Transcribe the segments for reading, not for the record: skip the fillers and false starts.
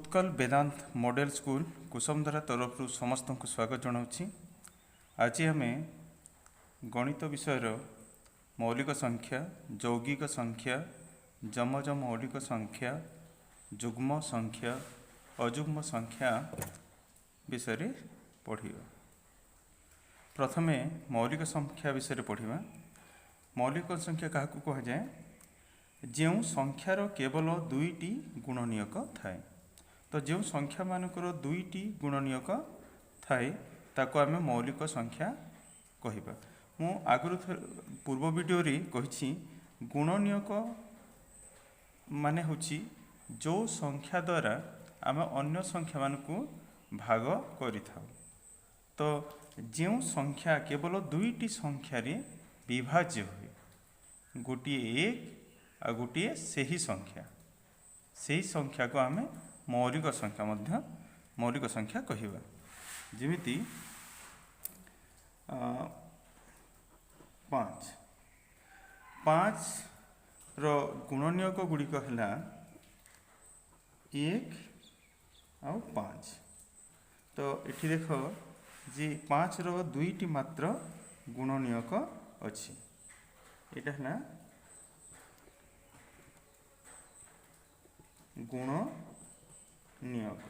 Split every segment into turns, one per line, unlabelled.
उत्कल वेदांत model school कुसुमधारा तरफ समस्त को स्वागत जनाऊँगी। आज आम गणित विषय मौलिक संख्या, यौगिक संख्या, जमज मौलिक संख्या, जुग्म संख्या, अजुग्म संख्या विषय पढ़ा। प्रथमे मौलिक संख्या विषय पढ़ा। मौलिक संख्या क्या कह जाए? जो संख्यार केवल दुईटी गुणनीयक थाए। तो जो संख्या मानकर दुईटी गुणनीयक थाए ताको आमे मौलिक संख्या कहिबा। मु आगु पूर्व वीडियो रे कहिछि गुणनीयक माने होछि जो संख्या द्वारा आमे अन्य संख्या मानकु भाग करिथाउ। तो जो संख्या केवल दुईटी संख्या रे विभाज्य हुए, गोटे एक आ गोटे सही संख्या, सही संख्या को आमे मौलिक संख्या कहिबा। जेमिति 5 रो गुणनीयक गुड़िक है 1 और 5। तो ये देख जे 5 रो दुईटी मात्र गुणनीयक अच्छी। यहाँ है गुणनीयक।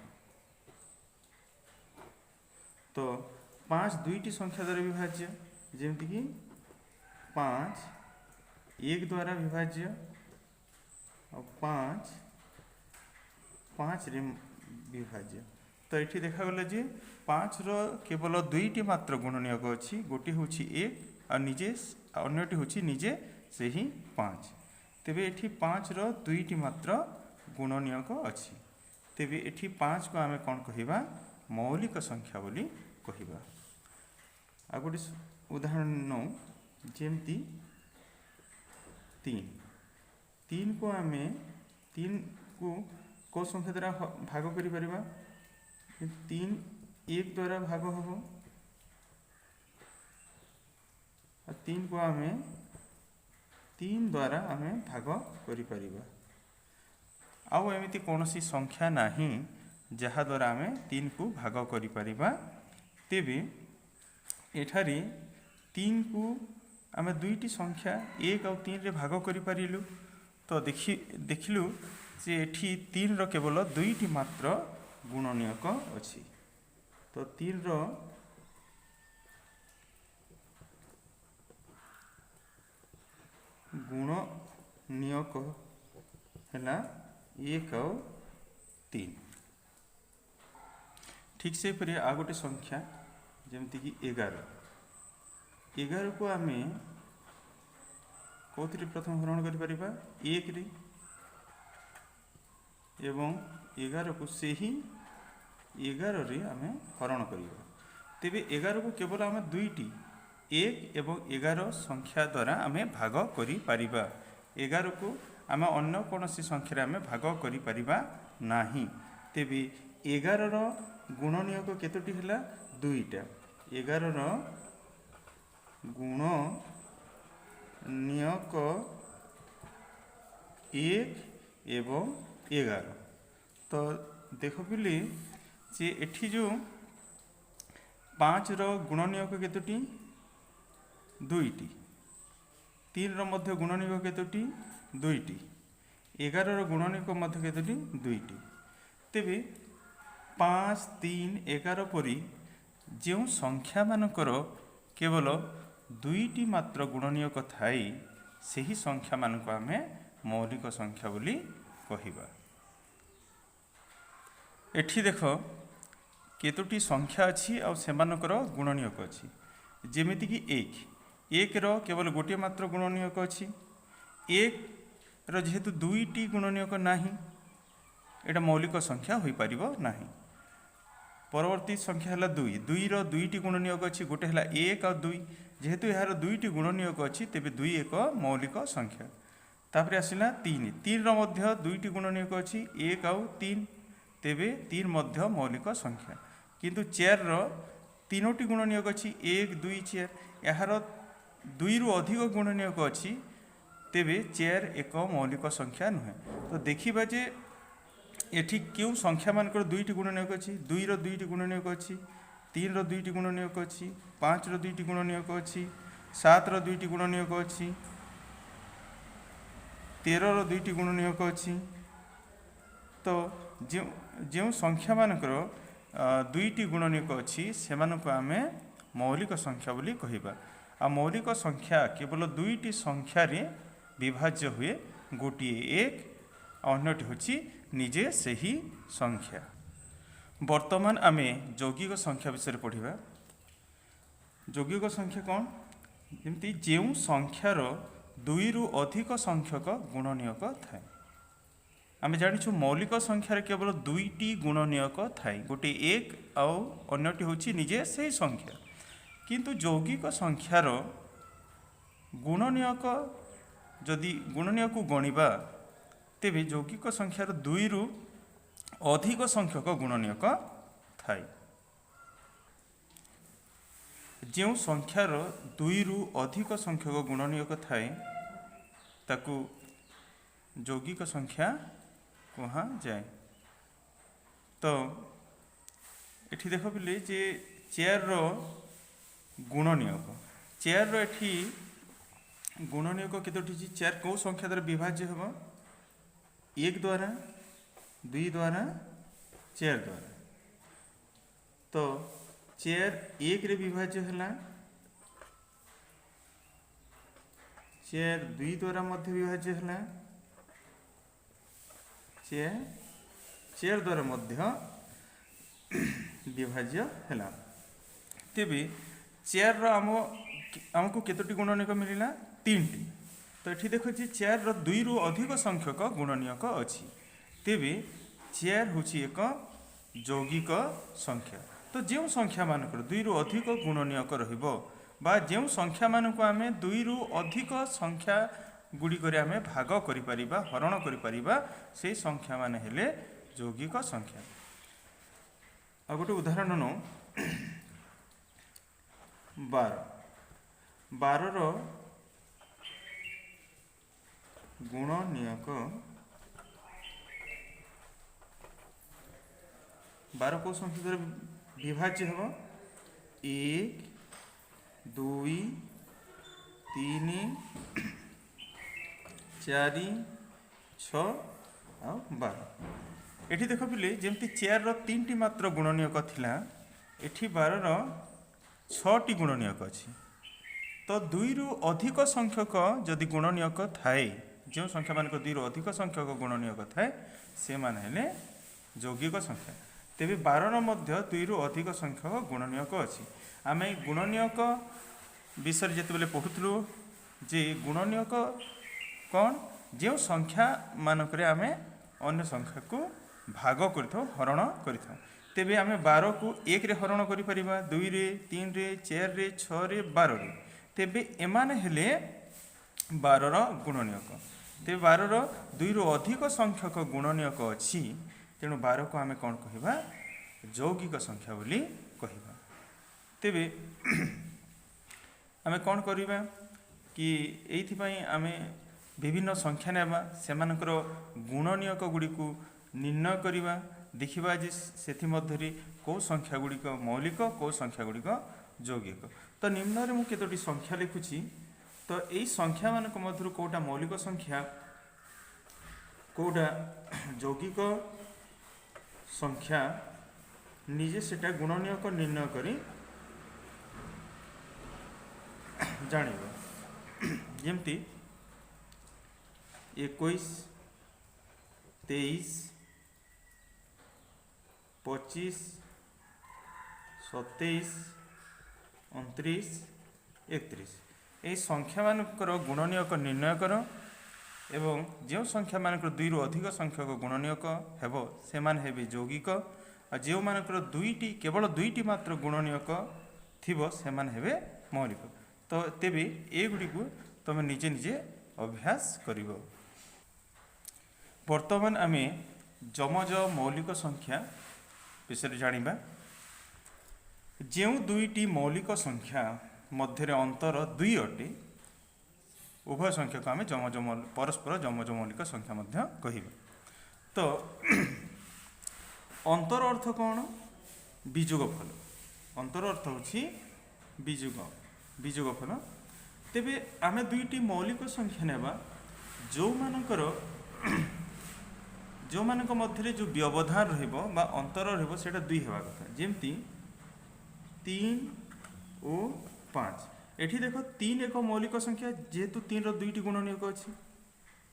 तो 5 दुईटी संख्या द्वारा विभाज्य, जेमती कि 5 1 द्वारा विभाज्य और 5 रे विभाज्य। तो ये देखागला जे 5 रो केवल दुईटी मात्र गुणनीयक अच्छी, गोटे हूँ 1 और निजे अन्यटी हूँ निजे से ही 5। तेबे ये 5 रो दुईटी मात्र गुणनीयक अच्छी। तेबे ये 5 को आमे कौन कहिबा? मौलिक संख्या बोली कहिबा। आ गोटे उदाहरण नौ, जेमती 3 को आमे 3 को को संख्या द्वारा भाग करि परिबा? 3 1 द्वारा भाग हो, 3 को आमे 3 द्वारा आमे भाग करि परिबा। आउ एमिति कौनसी संख्या नहीं जहा द्वारा आमे 3 को भाग करि परिबा। तेबे एठारी 3 को आमे दुईटी संख्या 1 और 3 रे भाग करि परिलु। तो देखिलु जे एठी 3 रो केवल दुईटी मात्र गुणनीयक अछि। तो 3 रो गुणनीयक है 1 और 3। ठीक से पर आ गोटे संख्या जमती कि 11 को आमे कौथि प्रथम हरण करि परिबा? 1 रे, एवं 11 को से ही 11 रे आमे हरण करिबा। तेबे 11 को केवल आमे दुईटी 1 एवं 11 संख्या द्वारा आमे भाग करि परिबा। 11 को आमे अन्य कोनोसी संख्या आमे भाग करि परिबा नाही। तेबे 11 रो गुणनीयक केतोटी हला? दुईटा। 11 रो गुणनीयक 1 एवं 11। तो देख पिले जे एठी जो 5 रो गुणनीयक केतोटी? दुईटी। 3 रो मध्य गुणनीयक केतोटी? दुईटी। 11 रो गुणनीयक मध्य केतोटी? दुईटी। तेबे 5 3 11 परी जो संख्या मानकर केवल दुईटी मात्र गुणनीयक थाई सही संख्या मानक आमे मौलिक संख्या बोली कहिबा। एठी देख केतोटी संख्या अच्छी और सेमानकर गुणनीयक अच्छी। जेमिति कि 1 रो केवल गोटे मात्र गुणनीयक अच्छी। 1 रो जेहेतु दुईटी गुणनीयक नाही, एटा मौलिक संख्या होई परिबो नाही। परवर्ती संख्या है 2 रो दुईटी गुणनीयक अच्छी, गोटे है 1 और 2। जेहेतु यार दुईटी गुणनीयक अच्छी तेबे 2 एक मौलिक संख्या। तापर आसिला 3 रो मध्य दुईटी गुणनीयक अच्छी, 1 और 3। तेबे 3 मध्य मौलिक संख्या। किंतु 4 रो तीनोटी गुणनीयक अच्छी, 1 2 4। यार 2 रु अधिक गुणनीयक अच्छी, तेबे 4 एक मौलिक संख्या नुहे। तो देखिबा जे एठी क्यों संख्या मानकर दुईटी गुणनीयक अच्छी, 2 रो दुईटी गुणनीयक अच्छी, 3 रो दुईटी गुणनीयक अच्छी, 5 रो दुईटी गुणनीयक अच्छी, 7 रो दुईटी गुणनीयक अच्छी, 13 रो दुईटी गुणनीयक अच्छी। तो जो जो संख्या मानकर दुईटी गुणनीयक अच्छी से आम मौलिक संख्या बोली कहिबा। आ मौलिक संख्या केवल दुईटी संख्यार विभाज्य हुए, गोटे 1 अन्यटी होची निजे से ही संख्या। वर्तमान आम यौगिक संख्या विषय पढ़ा। यौगिक संख्या कौन? जमती जो संख्यार 2 रु अधिक संख्यक गुणनीयक थाए। आम जाचु मौलिक संख्यार केवल 2टी गुणनीयक थाए, गोटे 1 आउ अन्यटी होची निजे से ही संख्या। किंतु यौगिक संख्यार गुणनीयक जदि गुणनीयक को गणिबा तेबे यौगिक संख्यार 2 रु अधिक संख्यक गुणनीयक थाए। जो संख्यार 2 रु अधिक संख्यक गुणनीयक थाए ताकू यौगिक संख्या कहा जाए। तो एठी देख बिले जे चेयर रो गुणनीयक, चेयर रो एठी गुणनीयक केतोटी? चेयर को संख्या द्वारा विभाज्य हम? 1 द्वारा, 2 द्वारा, चेयर द्वारा। तो चेयर 1 रे विभाज्य है, चेयर 2 द्वारा मध्य विभाज्य है, चेयर द्वारा मध्य विभाज्य है। तेबे चेयर रो आमको केतोटी गुणनीयक मिलला? 3टी। तो ये देख चेयर रो 2 रु अधिक संख्यक गुणनीयक अच्छी, तेबे चेयर हूँ एक यौगिक संख्या। तो जो संख्या मानक 2 रु अधिक गुणनीयक रहिबो बा जो संख्या मानक आम 2 रु अधिक संख्या गुड़िक आम भाग करिपरिबा, हरण करिपरिबा, से संख्या माने हेले यौगिक संख्या। आ गोटे उदाहरण नो 12 रो गुणनीयक 12 को संख्या द्वारा विभाज्य हम? 1, 2, 3, 4, 6 और 12। एठी देख पिले जमती चेयर रो 3टी मात्र गुणनीयक थिला, एठी 12 रो 6टी गुणनीयक अच्छी। तो 2 रु अधिक संख्यक जदि गुणनीयक थाए, जो संख्या मानक 2 रु अधिक संख्यक गुणनीयक थाए से माने हेले यौगिक संख्या। तेबे 12 रो मध्य 2 रु अधिक संख्यक गुणनीयक अच्छी। आम गुणनीयक विषय जिते पढ़ुलु जे गुणनीयक कौन? जो संख्या मानक आम अन्य संख्या को भाग कर हरण कर। तेबे आम 12 को 1 रे हरण करि परिबा, 2 रे, 3 रे, 4 रे, 6 रे, 12 रे। तेबे एमाने हेले 12 रो गुणनीयक। तेबे 12 रो 2 रु अधिक संख्यक गुणनीयक अच्छी, तेणु 12 को आम कौन कहिबा? यौगिक संख्या बोली कहिबा। तेबे आम कौन करिबा कि एइथिपई आम विभिन्न संख्या नेबा, सेमानकर गुणनीयक गुड़ी को निर्णय करिबा, देखिबा जे सेथि मध्यरे को संख्या गुड़िक मौलिक, को संख्या गुड़िक यौगिक। तो निम्न रे मु केतोटी संख्या लिखुची। तो यही संख्या मानक मध्यरु कोटा मौलिक संख्या, कोटा यौगिक संख्या, निजे सेटा गुणनीयक निर्णय करी जानिबा। जेमती 21, 23, 25, 27, 29, 31 यही संख्या मानकर गुणनीयक निर्णय कर एवं जो संख्या मानकर 2 रु अधिक संख्यक गुणनीयक हेबो से माने हेबे यौगिक, और जो मानकर 2टी केवल 2टी मात्र गुणनीयक थिबो से माने हेबे मौलिक। तो तेबे एगुड़ी को तुम निजे निजे अभ्यास करिवो। वर्तमान आमे जमज मौलिक संख्या विषय जानिबा। जो 2टी मौलिक संख्या मध्य अंतर 2 अटे, उभय संख्या को आम जमज परस्पर जमज मौलिक संख्या मध्य कहिबा। तो अंतर अर्थ कौन वियोगफल अंतर अर्थ होछि वियोगफल तेबे आमे दुईटी मौलिक संख्या नेबा जो मानकर जो मानक मध्य जो व्यवधान रहइबो बा अंतर रहइबो सेटा दुई हेबा कथा जेमती 3 और 5 एठी देखो 3 एक मौलिक संख्या जेहेतु 3 रो दुईटी गुणनीयक अछि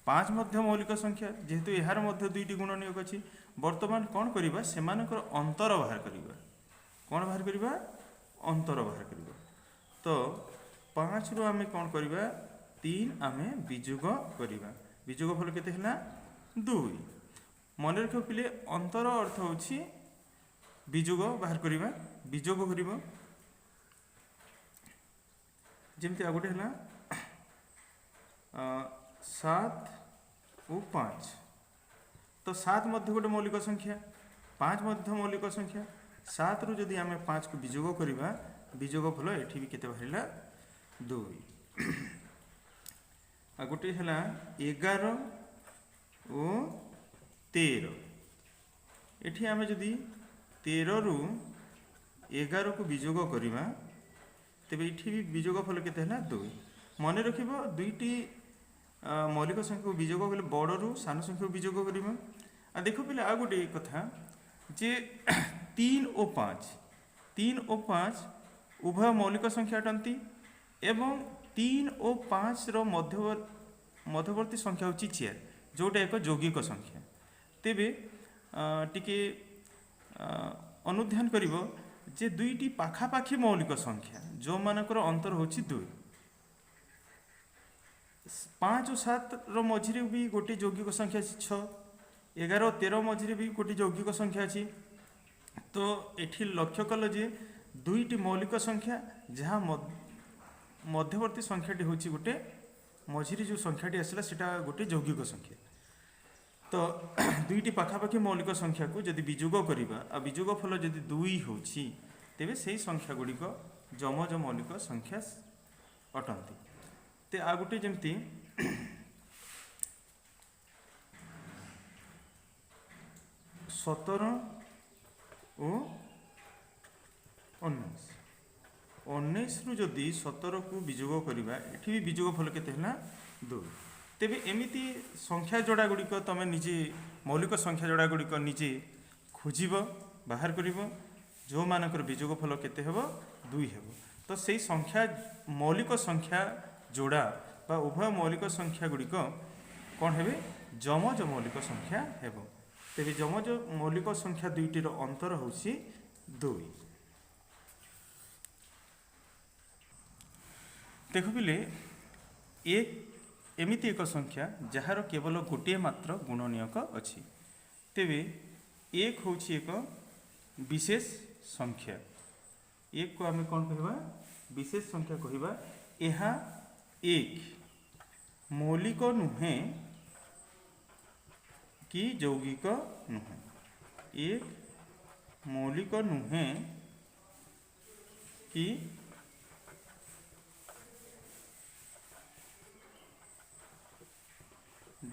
5 मध्य मौलिक संख्या जेहेतु एहार मध्य दुईटी गुणनीयक अछि वर्तमान कोन करिबा सेमानकर अंतर बाहर करिबा कोन बाहर करिबा अंतर बाहर करिबा तो 5 रो आमे कोन करिबा 3 आमे वियोग करिबा वियोगफल केते हला 2 मन रख पिले अंतर अर्थ होछि वियोग बाहर करिबा वियोग करिबो जेमती आ गोटे हला 7 और 5 तो 7 मध्य गोटे मौलिक संख्या 5 मध्य मौलिक संख्या 7 रु जदि आमे 5 को वियोग करिबा वियोगफल एठी भी केते बाहरिला 2 आ गोटे हला 11 और 13 एठी आमे जदि 13 रु 11 को वियोग करिबा तेबे एठी भी वियोगफल केते हला 2 मन रखिबो दुईटी मौलिक संख्या को वियोग कले बड़ रु सान संख्या को वियोग करिबा आ देखो पहिले आ गोटे कथा जे 3 और 5 उभय मौलिक संख्या अटंती एवं 3 और 5 रो मध्यवर्ती संख्या होची 4 जोटा एक यौगिक संख्या तेबे टिके अनुध्यान करिवो जे दुईटी पाखापाखी मौलिक संख्या जो मानकर अंतर होची 2 5 और 7 रो मझिरे भी गोटे यौगिक संख्या 6 11 और 13 मझिरे भी गोटे यौगिक संख्या अछि तो एठी लक्ष्य कल जे दुईटी मौलिक संख्या जहाँ मध्यवर्ती संख्याटी होची गोटे मझिरे जो संख्याटी आसला सेटा गोटे यौगिक संख्या तो दुईटी पाखापाखी मौलिक संख्या को जदि वियोग करिबा आ वियोगफल जदि 2 होछि तेबे सेही संख्या गुड़िक जमज मौलिक संख्या अटंती ते आ गोटे जेमती 17 और 19 रु जदि 17 को वियोग करिबा एठी भी वियोगफल केते हला 2 तेबे एमिति संख्या जोड़ा गुड़िक तमें निजे मौलिक संख्या जोड़ा गुड़िक निजे खोजिब बाहर करिब जो मानकर वियोगफल केते हेबो 2 हेबो तो सेही संख्या मौलिक संख्या जोड़ा बा उभय मौलिक संख्या गुड़िक कौन हेबे जमज मौलिक संख्या हेबो तेबे जमज मौलिक संख्या दुईटी रो अंतर होछि 2 देखो बिले एक एमिति एक संख्या जहार केवल गोटे मात्र गुणनीयक अछि तेबे एक होछि एक विशेष संख्या एक को आमे कोन कहबा विशेष संख्या कहबा एहा एक मौलिक नुहे कि यौगिक नुहे एक मौलिक नुहे कि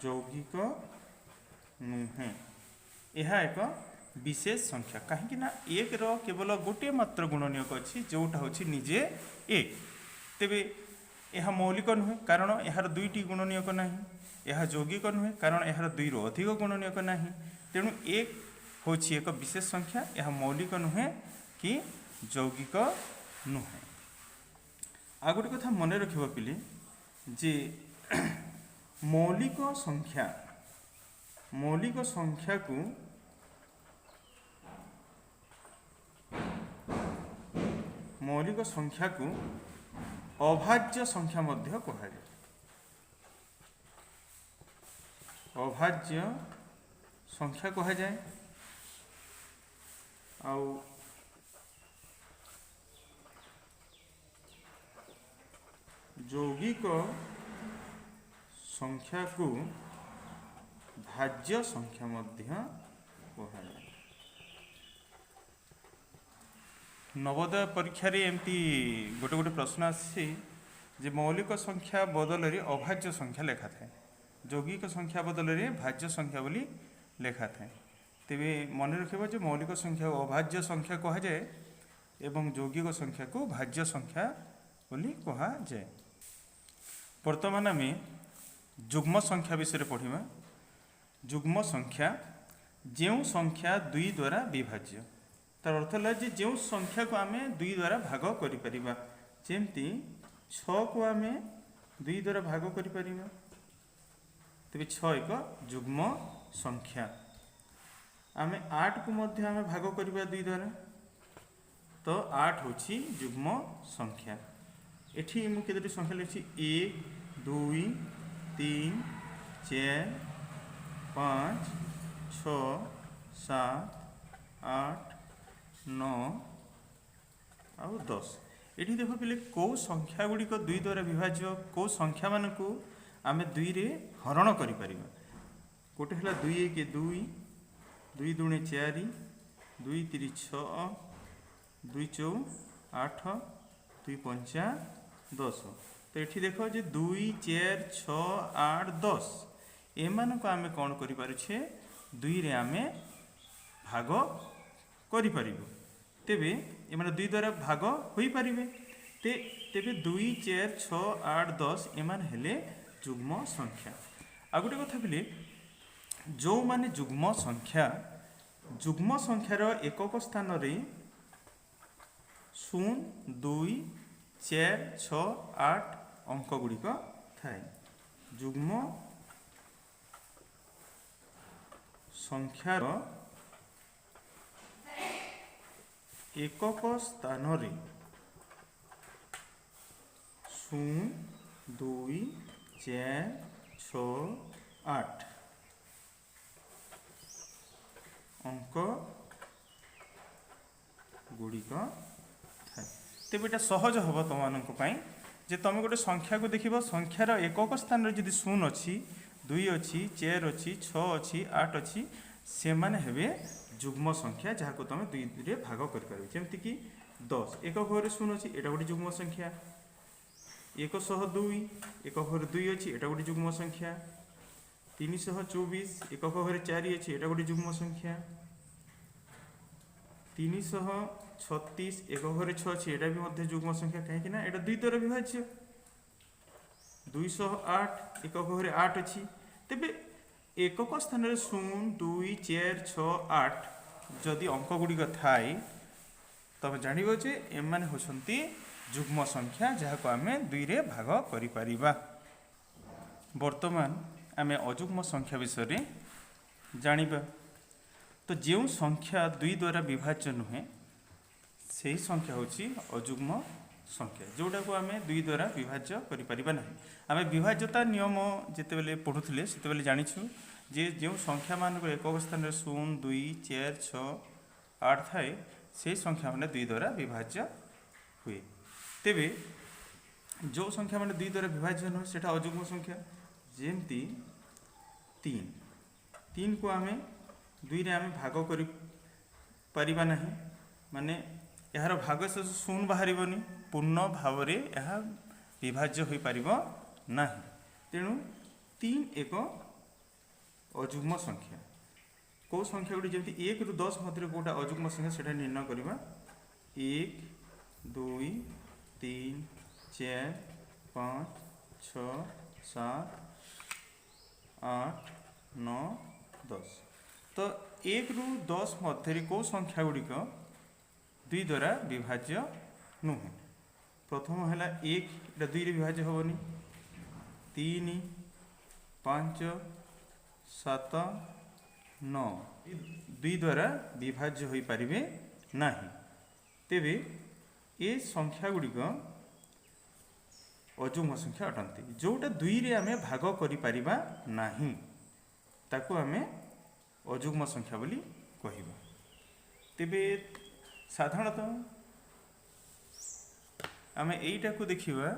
यौगिक नुहे यह एक विशेष संख्या कहीं ना एक रो केवल गोटे मात्र गुणनीयक अच्छी जोटा होची निजे एक तेबे यह मौलिक नुहे कारण यार दुईटी गुणनीयक नहीं यह यौगिक नुहे कारण यार दुई रो अधिक गुणनीयक नहीं तेणु एक होची एक विशेष संख्या यह मौलिक नुहे कि यौगिक नुहे आ गोटे कथा मन रखिबा पिले जे मौलिक संख्या को अभाज्य संख्या मध्य कहा जाए अभाज्य संख्या कहा जाए आउ यौगिक संख्या को भाज्य संख्या मध्य कहा जाए नवोदय परीक्षा रे एमती गोटे गोटे प्रश्न आसी जे मौलिक संख्या बदल रे अभाज्य संख्या लेखा थाए यौगिक संख्या बदल रे भाज्य संख्या बोली लेखा थाए तेबे मन रखिबा जे मौलिक संख्या को अभाज्य संख्या कहा जाए एवं यौगिक संख्या को भाज्य संख्या बोली कहा जाए। वर्तमान आम युग्म संख्या विषय पढ़ा। युग्म संख्या जो संख्या दुई द्वारा विभाज्य, तार अर्थ है जो संख्या को आम दुई द्वारा भाग करिपरिबा। जेमती 6 को आम दुई द्वारा भाग करिपरिबा, तेबे 6 एक युग्म संख्या। आम 8 को मध्य आम भाग करिबा दुई द्वारा, तो 8 होची युग्म संख्या। एठी मु केतोटी संख्या लिखी 1 2 3 4 5 6 7 8 9 आउ 10। ये देख पे कौ संख्या गुड़िक दुई द्वारा विभाज्य, कौ संख्या मानक आम दुई रे हरण करें। गोटे है 2 1 2 2 2 4 2 3 6 2 4 8 2 5 10। तो ये देख जे 2 4 6 8 10 एमान को आम कौन करें दुई रे आम भाग करें। तेबे एमाने दुई द्वारा भाग हो पारे। तेबे 2 4 6 8 10 एमान हेले युग्म संख्या। आ गोटे कथा बोले जो माने युग्म संख्यार एकक स्थान रे 0 2 4 6 8 अंक गुड़िक थाए। युग्म संख्यार एकक स्थान रे 0 2 4 6 8 अंक गुड़िक थाए। तेबे एटा सहज हम तुम मानी जे तुम गोटे संख्या को देख संख्यार एकक स्थान रे जदि 0 अच्छी 2 अच्छी 4 अच्छी 6 अच्छी 8 अच्छी से माने हेबे युग्म संख्या, जहाँ को तुम दुई रे भाग करें। जमती कि 10 एक घरे 0 अच्छी एटा गोटे युग्म संख्या। 102 एक घरे 2 अच्छी एटा गोटे युग्म संख्या। 324 एक घरे 4 अच्छी एटा गोटे युग्म संख्या। 336 एक घरे 6 अच्छी एटा भी मध्य युग्म संख्या, कहीं एटा दुई द्वारा विभाज्य। 208 एक घरे 8 अच्छी। तेबे एकक स्थान 0 2 4 6 8 जदि अंक गुड़िक थाए तब जानिबो जे एमाने होछंती युग्म संख्या, जहाँ को आम दुई रे भाग करिपरिबा। वर्तमान आम अयुग्म संख्या विषय जानिबा। तो जो संख्या दुई द्वारा विभाज्य नुहे से संख्या होची अयुग्म संख्या, जोटा को आम दुई द्वारा विभाज्य करिपरिबा नहीं। आम विभाज्यता नियम जितेबले पढ़ुले से जानिछु जे जो संख्या मानक एकक स्थान 0 2 4 6 8 थाए से संख्या माने दुई द्वारा विभाज्य हुए। तेबे जो संख्या माने दुई द्वारा विभाज्य नुहे सेटा अयुग्म संख्या। जेमती 3 को आम दुई रे आम भाग करि परिबा नहीं, माने यार भाग से 0 बाहरनी, पूर्ण भाव में यह विभाज्य हो पारिबो नहीं। तेणु 3 एक अयुग्म संख्या। कौ संख्या गुड़ी जमी 1 ରୁ 10 मध्य गोटा अयुग्म संख्या से निर्णय करवा। 1 2 3 4 5 6 7 8 9 10। तो 1 ରୁ 10 मध्य कौ संख्या गुड़िक दुई द्वारा विभाज्य नुहे। प्रथम है 1 दुई रे विभाज्य हेनी। 3 5 7 9 दुई द्वारा विभाज्य हो पारे नहीं। तेबे ये संख्या गुड़िक अयुग्म संख्या अटंती। जोटा दुई रे आमे भाग करि परिबा नहीं ताकू आमे अयुग्म संख्या बोली कहिबा। तेबे साधारणतः आमे एइटा को देखिबा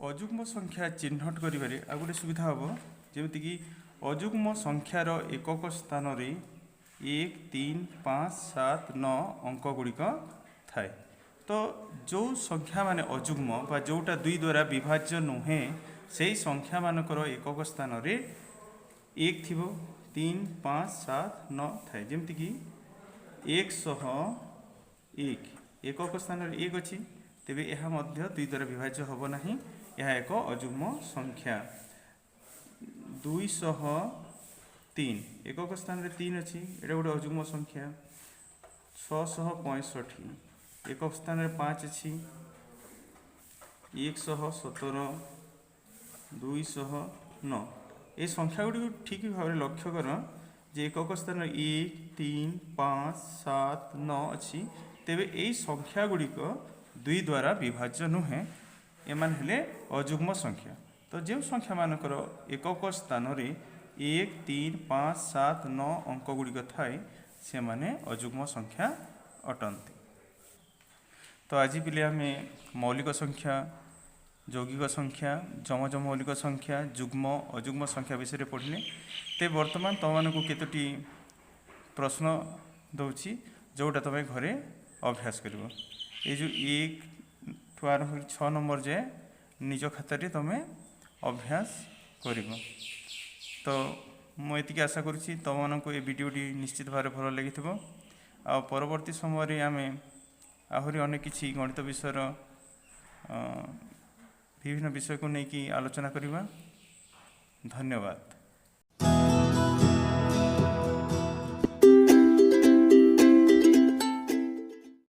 अयुग्म संख्या चिन्हट करिबारे आ गोटे सुविधा हबो। जेमति कि अयुग्म संख्यार एकक स्थान रे 1 3 5 7 9 अंक गुड़िक थाए। तो जो संख्या माने अयुग्म बा जोटा दुई द्वारा विभाज्य नुहे से संख्या मानकर एकक स्थान रे 1 थिबो 3 5 7 9 थाए जमती कि 101 एकक स्थान 1 अच्छी तेबे यह मध्य 2 द्वारा विभाज्य हम ना यह एक अजुग्म संख्या 203 एकक स्थान 3 अच्छी एटा गोटे अजुग्म संख्या 665 एकक स्थान 5 अच्छी 117 209 ये संख्या गुड़ी ठीक भाव में लक्ष्य कर जे एकक स्थान 1 3 5 7 9 अच्छी तेबे यही संख्या गुड़िक 2 द्वारा विभाज्य नुहे एमान हेले अजुग्म संख्या। तो जो संख्या मानकर एकक स्थान 1 3 5 7 9 अंक गुड़िक थाए से माने अजुग्म संख्या अटंती। तो आज पिले आम मौलिक संख्या यौगिक संख्या जमज मौलिक संख्या जुग्म अजुग्म संख्या विषय पढ़ले ते वर्तमान तुम मानक केतोटी प्रश्न दूची जोटा तुम घरे अभ्यास कर ये जो 1 ठू आरंभ 6 नंबर जाए निज खाता तुम अभ्यास कर। तो मुझे आशा करुँच तुम मानक ये वीडियोटी निश्चित भाव भल लगी आ परवर्ती समय आम आहरी अनेक किसी गणित विषय विभिन्न विषय को लेकिन आलोचना करवा। धन्यवाद।